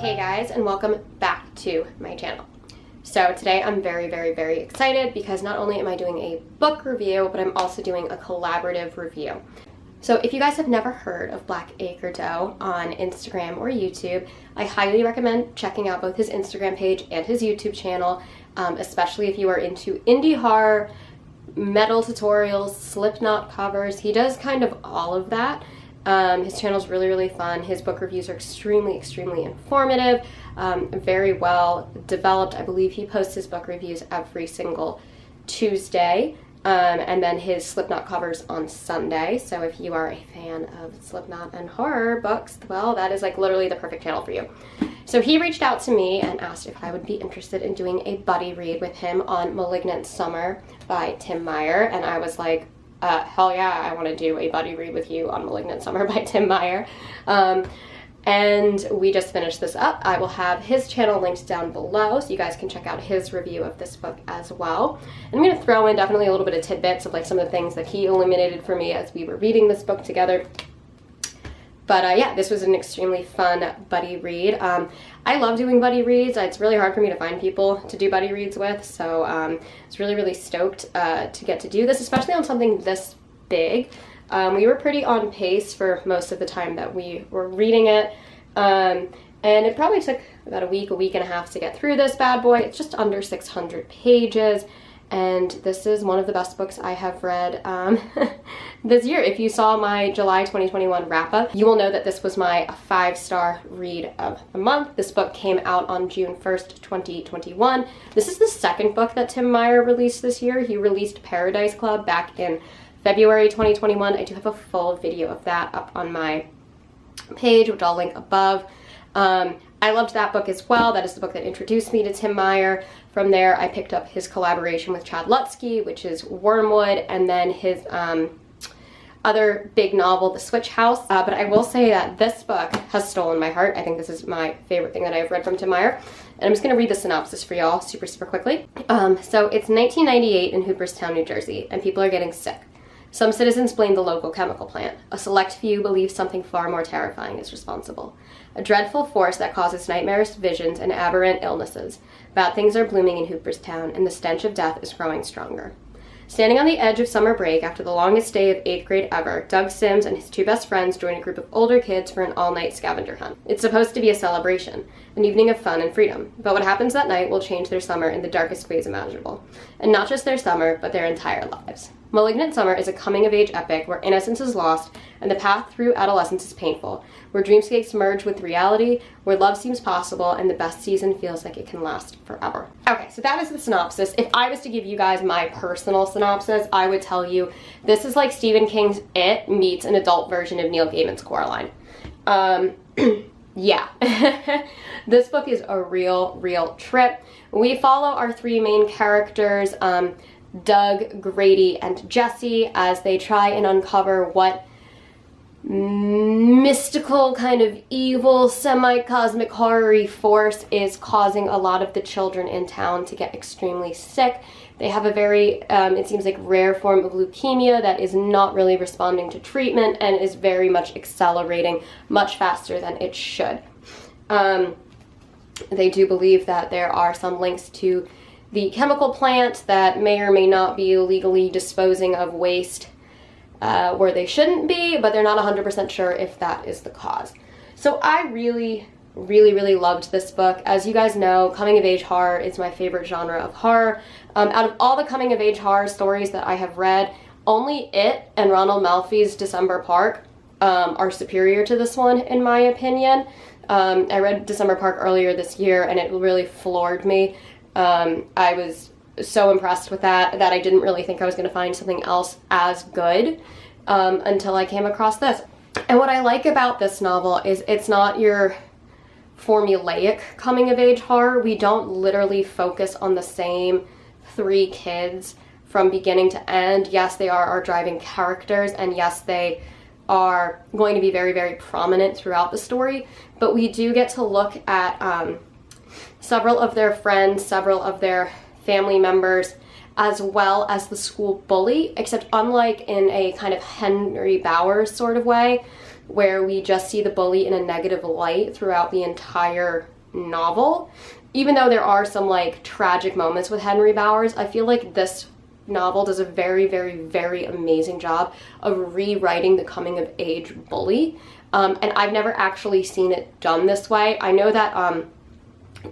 Hey guys, and welcome back to my channel. So today I'm very excited because not only am I doing a book review, but I'm also doing a collaborative review. So if you guys have never heard of Black Acre Doe on Instagram or YouTube, I highly recommend checking out both his Instagram page and his YouTube channel, especially if you are into indie horror, metal tutorials, Slipknot covers. He does kind of all of that. His channel's really fun. His book reviews are extremely informative, very well developed. I believe he posts his book reviews every single Tuesday, and then his Slipknot covers on Sunday. So if you are a fan of Slipknot and horror books, well, that is like literally the perfect channel for you. So he reached out to me and asked if I would be interested in doing a buddy read with him on Malignant Summer by Tim Meyer, and I was like, hell yeah, I want to do a buddy read with you on Malignant Summer by Tim Meyer. And we just finished this up. I will have his channel linked down below so you guys can check out his review of this book as well. And I'm going to throw in definitely a little bit of tidbits of like some of the things that he illuminated for me as we were reading this book together. But yeah, this was an extremely fun buddy read. I love doing buddy reads. It's really hard for me to find people to do buddy reads with, so I was really stoked to get to do this, especially on something this big. We were pretty on pace for most of the time that we were reading it, and it probably took about a week and a half to get through this bad boy. It's just under 600 pages. And this is one of the best books I have read this year. If you saw my July 2021 wrap-up, you will know that this was my 5-star read of the month. This book came out on June 1st, 2021. This is the second book that Tim Meyer released this year. He released Paradise Club back in February 2021. I do have a full video of that up on my page, which I'll link above. I loved that book as well. That is the book that introduced me to Tim Meyer. From there, I picked up his collaboration with Chad Lutzke, which is Wormwood, and then his other big novel, The Switch House. But I will say that this book has stolen my heart. I think this is my favorite thing that I've read from Tim Meyer. And I'm just going to read the synopsis for y'all super quickly. So it's 1998 in Hooperstown, New Jersey, and people are getting sick. Some citizens blame the local chemical plant. A select few believe something far more terrifying is responsible. A dreadful force that causes nightmarish visions and aberrant illnesses. Bad things are blooming in Hooperstown, and the stench of death is growing stronger. Standing on the edge of summer break after the longest day of 8th grade ever, Doug Sims and his 2 best friends join a group of older kids for an all-night scavenger hunt. It's supposed to be a celebration, an evening of fun and freedom, but what happens that night will change their summer in the darkest ways imaginable. And not just their summer, but their entire lives. Malignant Summer is a coming-of-age epic where innocence is lost and the path through adolescence is painful, where dreamscapes merge with reality, where love seems possible, and the best season feels like it can last forever. Okay, so that is the synopsis. If I was to give you guys my personal synopsis, I would tell you this is like Stephen King's It meets an adult version of Neil Gaiman's Coraline. Yeah. This book is a real trip. We follow our 3 main characters, Doug, Grady, and Jesse, as they try and uncover what mystical kind of evil semi-cosmic horror-y force is causing a lot of the children in town to get extremely sick. They have a very, it seems like, rare form of leukemia that is not really responding to treatment and is very much accelerating much faster than it should. They do believe that there are some links to the chemical plant that may or may not be illegally disposing of waste where they shouldn't be, but they're not 100% sure if that is the cause. So I really loved this book. As you guys know, coming-of-age horror is my favorite genre of horror. Out of all the coming-of-age horror stories that I have read, only It and Ronald Malfi's December Park are superior to this one, in my opinion. I read December Park earlier this year, and it really floored me. I was so impressed with that I didn't really think I was going to find something else as good until I came across this. And what I like about this novel is it's not your formulaic coming-of-age horror. We don't literally focus on the same 3 kids from beginning to end. Yes, they are our driving characters, and yes, they are going to be very prominent throughout the story, but we do get to look at several of their friends, several of their family members, as well as the school bully, except unlike in a kind of Henry Bowers sort of way, where we just see the bully in a negative light throughout the entire novel. Even though there are some like tragic moments with Henry Bowers, I feel like this novel does a very, very, very amazing job of rewriting the coming of age bully. And I've never actually seen it done this way. I know that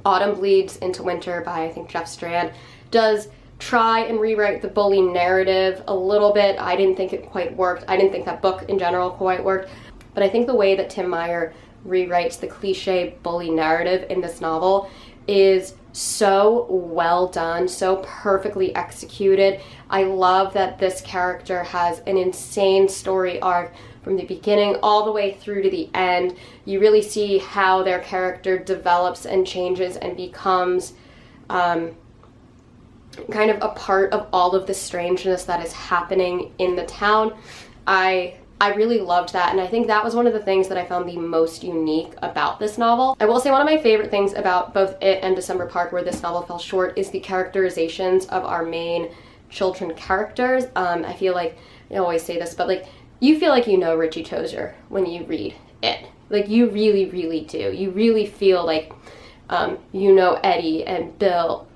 Autumn Bleeds into Winter by, I think, Jeff Strand does try and rewrite the bully narrative a little bit. I didn't think it quite worked. I didn't think that book in general quite worked. But I think the way that Tim Meyer rewrites the cliche bully narrative in this novel is so well done, so perfectly executed. I love that this character has an insane story arc from the beginning all the way through to the end. You really see how their character develops and changes and becomes kind of a part of all of the strangeness that is happening in the town. I really loved that, and I think that was one of the things that I found the most unique about this novel. I will say one of my favorite things about both it and December Park, where this novel fell short, is the characterizations of our main children characters. I feel like, I always say this, but like, you feel like you know Richie Tozier when you read it. Like, you really, really do. You really feel like you know Eddie and Bill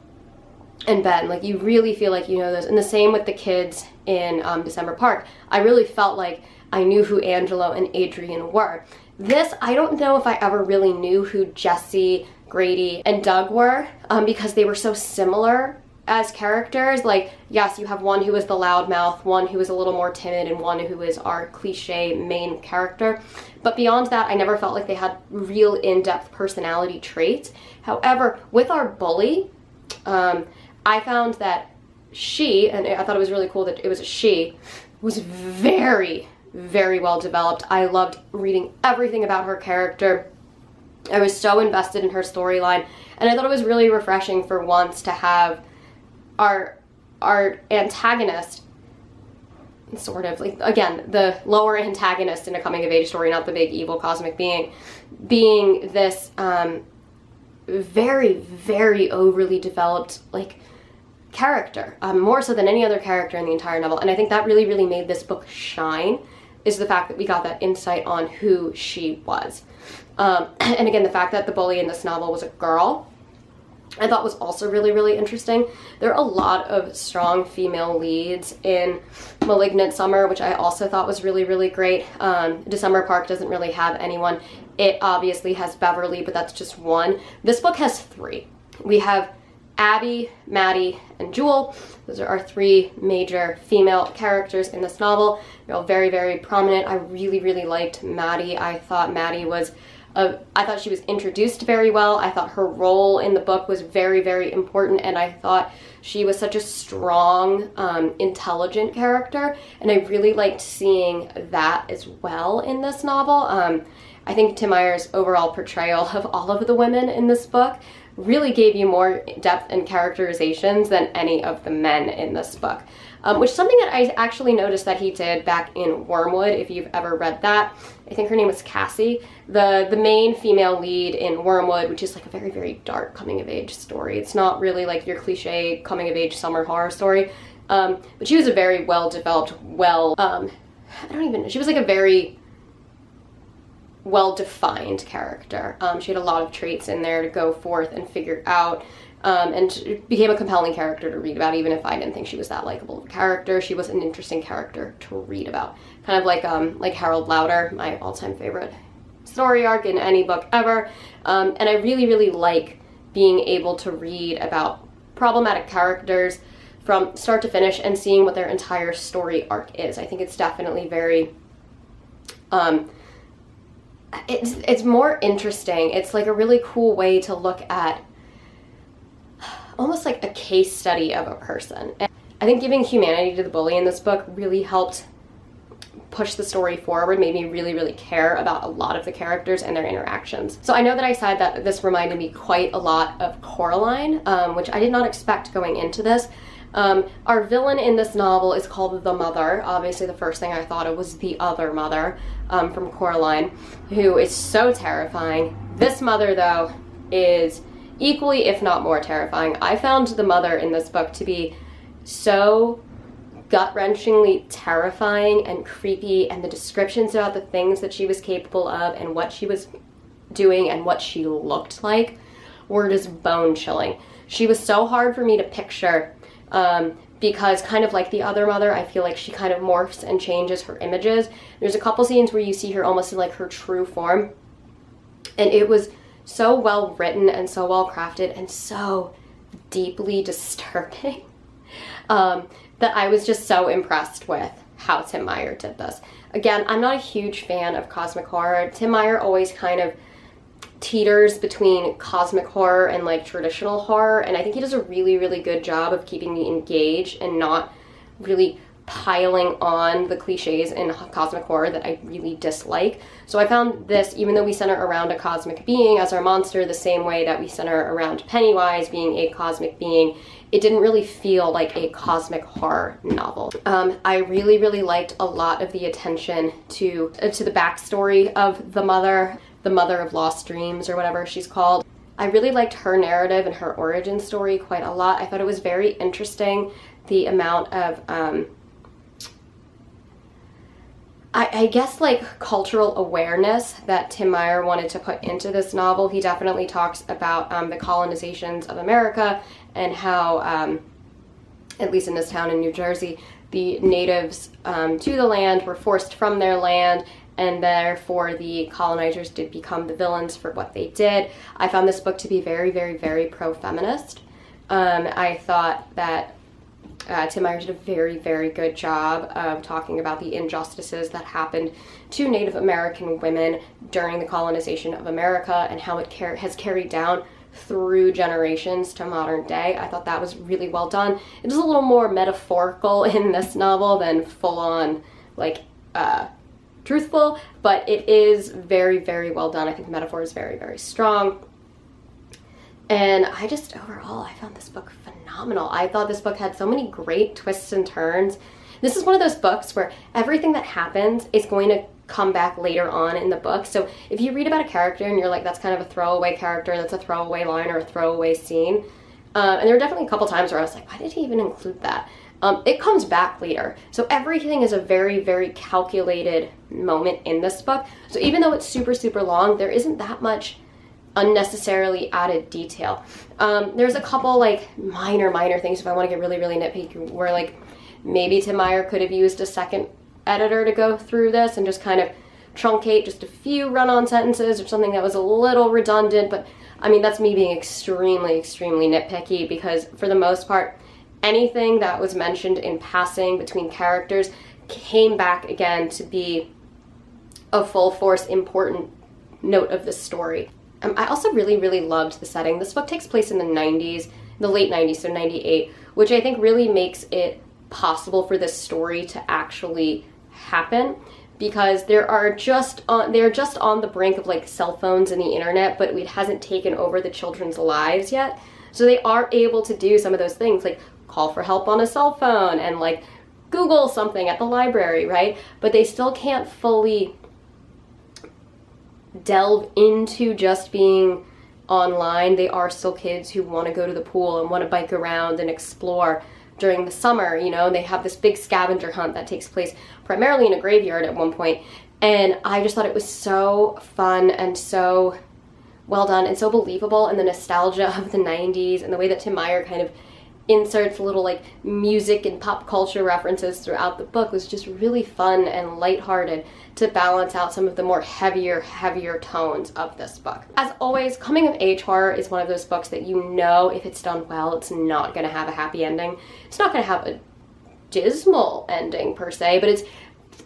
and Ben. Like, you really feel like you know those. And the same with the kids in December Park. I really felt like I knew who Angelo and Adrian were. This, I don't know if I ever really knew who Jesse, Grady, and Doug were, because they were so similar as characters. Like, yes, you have one who is the loudmouth, one who is a little more timid, and one who is our cliche main character. But beyond that, I never felt like they had real in-depth personality traits. However, with our bully, I found that she, and I thought it was really cool that it was a she, was very, very well developed. I loved reading everything about her character. I was so invested in her storyline, and I thought it was really refreshing for once to have our antagonist, sort of like, again, the lower antagonist in a coming of age story, not the big evil cosmic being this very, very overly developed like character, more so than any other character in the entire novel. And I think that really, really made this book shine, is the fact that we got that insight on who she was. And again, the fact that the bully in this novel was a girl, I thought was also really, really interesting. There are a lot of strong female leads in Malignant Summer, which I also thought was really, really great. December Park doesn't really have anyone. It obviously has Beverly, but that's just one. This book has three. We have Abby, Maddie, and Jewel. Those are our three major female characters in this novel. They're all very, very prominent. I really, really liked Maddie. I thought Maddie was I thought she was introduced very well. I thought her role in the book was very, very important, and I thought she was such a strong, intelligent character, and I really liked seeing that as well in this novel. I think Tim Meyer's overall portrayal of all of the women in this book really gave you more depth and characterizations than any of the men in this book. Which is something that I actually noticed that he did back in Wormwood, if you've ever read that. I think her name was Cassie. The main female lead in Wormwood, which is like a very, very dark coming-of-age story. It's not really like your cliche coming-of-age summer horror story. But she was a very well-developed, she was like a very well-defined character. She had a lot of traits in there to go forth and figure out. And she became a compelling character to read about, even if I didn't think she was that likable of a character. She was an interesting character to read about. Kind of like Harold Lauder, my all-time favorite story arc in any book ever. And I really, really like being able to read about problematic characters from start to finish and seeing what their entire story arc is. I think it's definitely very, it's more interesting. It's like a really cool way to look at almost like a case study of a person. And I think giving humanity to the bully in this book really helped push the story forward, made me really, really care about a lot of the characters and their interactions. So I know that I said that this reminded me quite a lot of Coraline, which I did not expect going into this. Our villain in this novel is called the Mother. Obviously the first thing I thought of was the other mother from Coraline, who is so terrifying. This mother, though, is equally, if not more, terrifying. I found the mother in this book to be so gut-wrenchingly terrifying and creepy, and the descriptions about the things that she was capable of and what she was doing and what she looked like were just bone-chilling. She was so hard for me to picture because kind of like the other mother, I feel like she kind of morphs and changes her images. There's a couple scenes where you see her almost in like her true form, and it was so well written and so well crafted and so deeply disturbing that I was just so impressed with how Tim Meyer did this. Again, I'm not a huge fan of cosmic horror. Tim Meyer always kind of teeters between cosmic horror and like traditional horror, and I think he does a really, really good job of keeping me engaged and not really piling on the cliches in cosmic horror that I really dislike. So I found this, even though we center around a cosmic being as our monster the same way that we center around Pennywise being a cosmic being, it didn't really feel like a cosmic horror novel. I really, really liked a lot of the attention to the backstory of the mother of lost dreams, or whatever she's called. I really liked her narrative and her origin story quite a lot. I thought it was very interesting, the amount of I guess like cultural awareness that Tim Meyer wanted to put into this novel. He definitely talks about the colonizations of America and how, at least in this town in New Jersey, the natives to the land were forced from their land, and therefore the colonizers did become the villains for what they did. I found this book to be very, very, very pro-feminist. I thought that Tim Meyer did a very, very good job of talking about the injustices that happened to Native American women during the colonization of America and how it has carried down through generations to modern day. I thought that was really well done. It is a little more metaphorical in this novel than full-on, like, truthful, but it is very, very well done. I think the metaphor is very, very strong. And I just, overall, I found this book phenomenal. I thought this book had so many great twists and turns. This is one of those books where everything that happens is going to come back later on in the book. So if you read about a character and you're like, that's kind of a throwaway character, that's a throwaway line or a throwaway scene, and there were definitely a couple times where I was like, why did he even include that? It comes back later. So everything is a very, very calculated moment in this book. So even though it's super, super long, there isn't that much unnecessarily added detail. There's a couple like minor things, if I want to get really, really nitpicky, where like maybe Tim Meyer could have used a second editor to go through this and just kind of truncate just a few run-on sentences or something that was a little redundant. But I mean, that's me being extremely, extremely nitpicky, because for the most part, anything that was mentioned in passing between characters came back again to be a full force important note of the story. I also really, really loved the setting. This book takes place in the 90s, the late 90s, so 98, which I think really makes it possible for this story to actually happen, because they're just on the brink of like cell phones and the internet, but it hasn't taken over the children's lives yet. So they are able to do some of those things, like call for help on a cell phone and like Google something at the library, right? But they still can't fully delve into just being online. They are still kids who want to go to the pool and want to bike around and explore during the summer. You know, they have this big scavenger hunt that takes place primarily in a graveyard at one point, and I just thought it was so fun and so well done and so believable, and the nostalgia of the 90s and the way that Tim Meyer kind of inserts little like music and pop culture references throughout the book was just really fun and lighthearted to balance out some of the more heavier tones of this book. As always, coming of age horror is one of those books that you know if it's done well, it's not going to have a happy ending. It's not going to have a dismal ending per se, but it's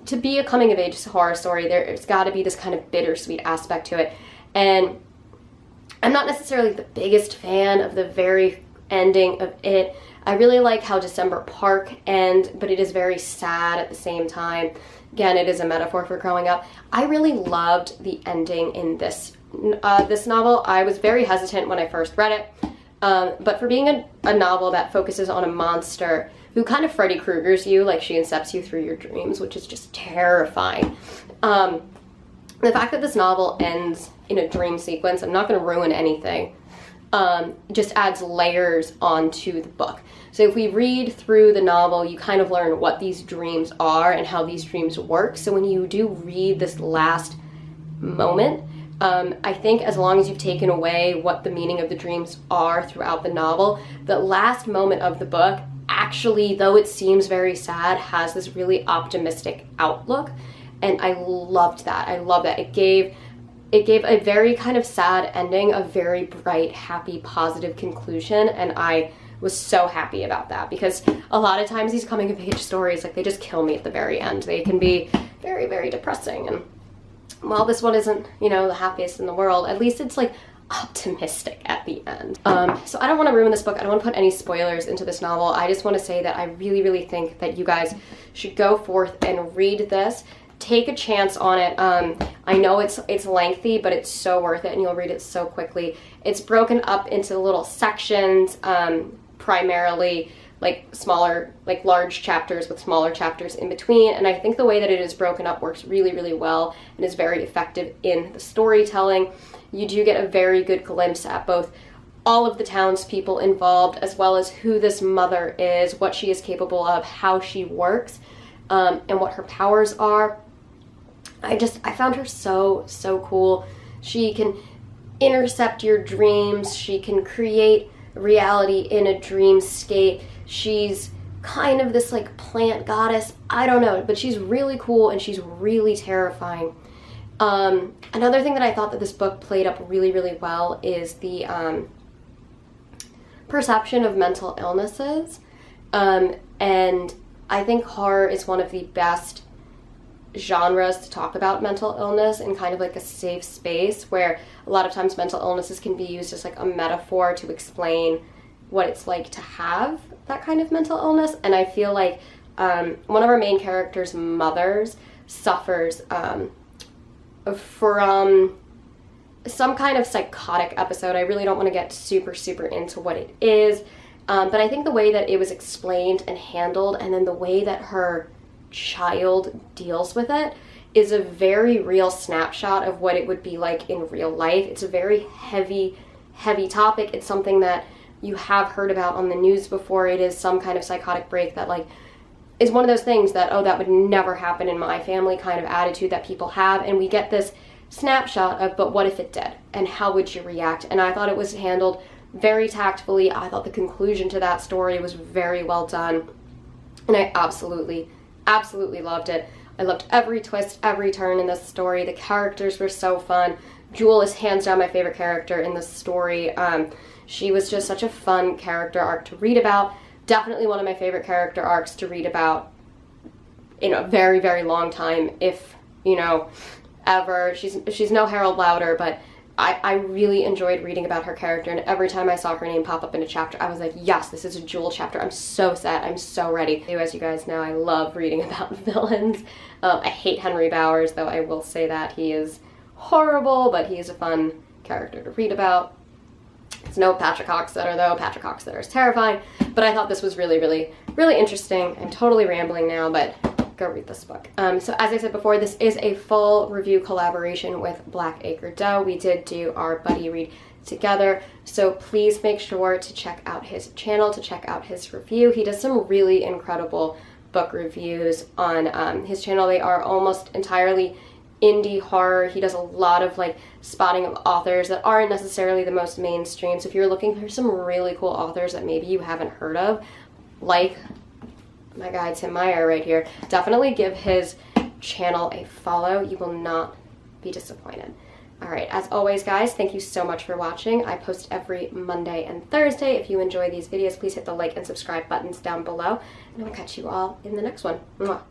to be a coming of age horror story, there's got to be this kind of bittersweet aspect to it. And I'm not necessarily the biggest fan of the very ending of it. I really like how December Park ends, but it is very sad at the same time. Again, it is a metaphor for growing up. I really loved the ending in this novel. I was very hesitant when I first read it, but for being a novel that focuses on a monster who kind of Freddy Kruegers you, like she incepts you through your dreams, which is just terrifying. The fact that this novel ends in a dream sequence, I'm not going to ruin anything, just adds layers onto the book. So if we read through the novel, you kind of learn what these dreams are and how these dreams work. So when you do read this last moment, I think as long as you've taken away what the meaning of the dreams are throughout the novel, the last moment of the book actually, though it seems very sad, has this really optimistic outlook, and I loved that. I love that. It gave a very kind of sad ending, a very bright, happy, positive conclusion, and I was so happy about that, because a lot of times these coming of age stories, like, they just kill me at the very end. They can be very, very depressing, and while this one isn't, you know, the happiest in the world, at least it's like optimistic at the end. So I don't want to ruin this book. I don't want to put any spoilers into this novel. I just want to say that I really, really think that you guys should go forth and read this. Take a chance on it. I know it's lengthy, but it's so worth it, and you'll read it so quickly. It's broken up into little sections, primarily like smaller, like large chapters with smaller chapters in between, and I think the way that it is broken up works really, really well and is very effective in the storytelling. You do get a very good glimpse at both all of the townspeople involved, as well as who this mother is, what she is capable of, how she works, and what her powers are. I found her so, so cool. She can intercept your dreams. She can create reality in a dreamscape. She's kind of this like plant goddess. I don't know, but she's really cool and she's really terrifying. Another thing that I thought that this book played up really, really well is the perception of mental illnesses. And I think horror is one of the best genres to talk about mental illness in kind of like a safe space, where a lot of times mental illnesses can be used as like a metaphor to explain what it's like to have that kind of mental illness. And I feel like one of our main characters' mothers suffers from some kind of psychotic episode. I really don't want to get super, super into what it is, but I think the way that it was explained and handled, and then the way that her child deals with it, is a very real snapshot of what it would be like in real life. It's a very heavy, heavy topic. It's something that you have heard about on the news before. It is some kind of psychotic break that like is one of those things that, oh, that would never happen in my family kind of attitude that people have. And we get this snapshot of, but what if it did? And how would you react? And I thought it was handled very tactfully. I thought the conclusion to that story was very well done. And I absolutely, absolutely loved it. I loved every twist, every turn in this story. The characters were so fun. Jewel is hands down my favorite character in this story. She was just such a fun character arc to read about. Definitely one of my favorite character arcs to read about in a very, very long time, if, you know, ever. She's no Harold Lauder, but I really enjoyed reading about her character, and every time I saw her name pop up in a chapter, I was like, yes, this is a Jewel chapter. I'm so set. I'm so ready. As you guys know, I love reading about villains. I hate Henry Bowers, though I will say that he is horrible, but he is a fun character to read about. It's no Patrick Hockstetter, though. Patrick Hockstetter is terrifying, but I thought this was really, really, really interesting. I'm totally rambling now, but go read this book. So as I said before, this is a full review collaboration with Blackacre Doe. We did do our buddy read together, so please make sure to check out his channel, to check out his review. He does some really incredible book reviews on his channel. They are almost entirely indie horror. He does a lot of like spotting of authors that aren't necessarily the most mainstream. So if you're looking for some really cool authors that maybe you haven't heard of, like my guy Tim Meyer right here, definitely give his channel a follow. You will not be disappointed. All right, as always, guys, thank you so much for watching. I post every Monday and Thursday. If you enjoy these videos, please hit the like and subscribe buttons down below, and I'll catch you all in the next one. Mwah.